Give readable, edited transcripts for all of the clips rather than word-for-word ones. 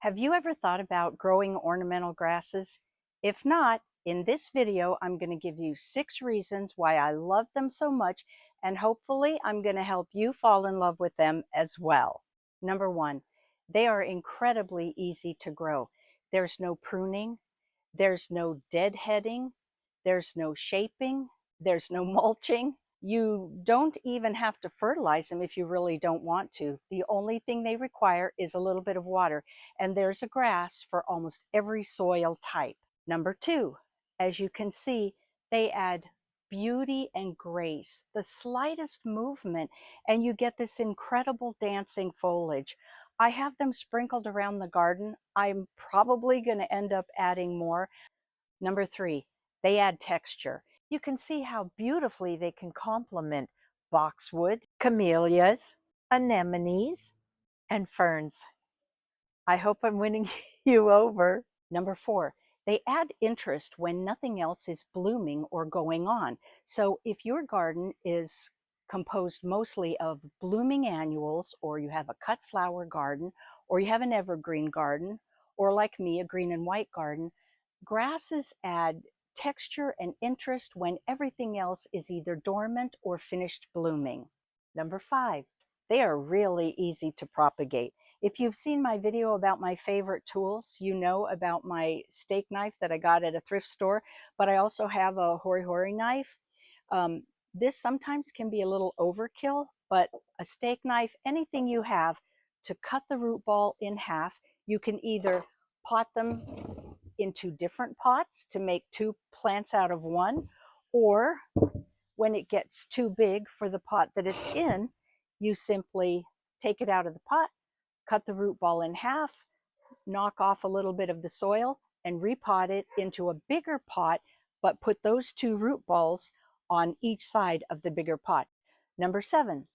Have you ever thought about growing ornamental grasses? If not, in this video, I'm going to give you 6 reasons why I love them so much, and hopefully I'm going to help you fall in love with them as well. Number 1, they are incredibly easy to grow. There's no pruning, there's no deadheading, there's no shaping, there's no mulching. You don't even have to fertilize them if you really don't want to. The only thing they require is a little bit of water, and there's a grass for almost every soil type. Number 2, as you can see, they add beauty and grace, the slightest movement, and you get this incredible dancing foliage. I have them sprinkled around the garden. I'm probably going to end up adding more. Number 3, they add texture. You can see how beautifully they can complement boxwood, camellias, anemones, and ferns. I hope I'm winning you over. Number 4, they add interest when nothing else is blooming or going on. So if your garden is composed mostly of blooming annuals, or you have a cut flower garden, or you have an evergreen garden, or like me, a green and white garden, grasses add texture and interest when everything else is either dormant or finished blooming. Number 5, they are really easy to propagate. If you've seen my video about my favorite tools, you know about my steak knife that I got at a thrift store, but I also have a hori-hori knife. This sometimes can be a little overkill, but a steak knife, anything you have to cut the root ball in half, you can either pot them into different pots to make 2 plants out of one, or when it gets too big for the pot that it's in, you simply take it out of the pot, cut the root ball in half, knock off a little bit of the soil, and repot it into a bigger pot, but put those 2 root balls on each side of the bigger pot. Number 7,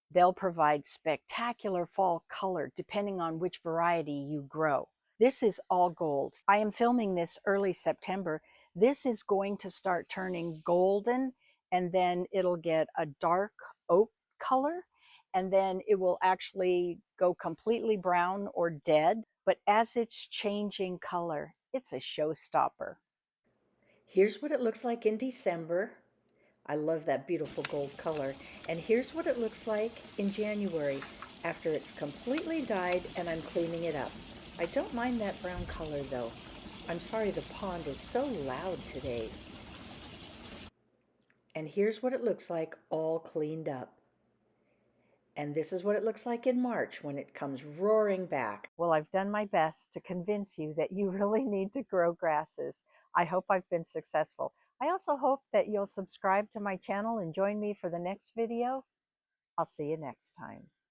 they'll provide spectacular fall color depending on which variety you grow. This is all gold. I am filming this early September. This is going to start turning golden, and then it'll get a dark oak color, and then it will actually go completely brown or dead. But as it's changing color, it's a showstopper. Here's what it looks like in December. I love that beautiful gold color. And here's what it looks like in January after it's completely dyed and I'm cleaning it up. I don't mind that brown color though. I'm sorry the pond is so loud today. And here's what it looks like all cleaned up. And this is what it looks like in March when it comes roaring back. Well, I've done my best to convince you that you really need to grow grasses. I hope I've been successful. I also hope that you'll subscribe to my channel and join me for the next video. I'll see you next time.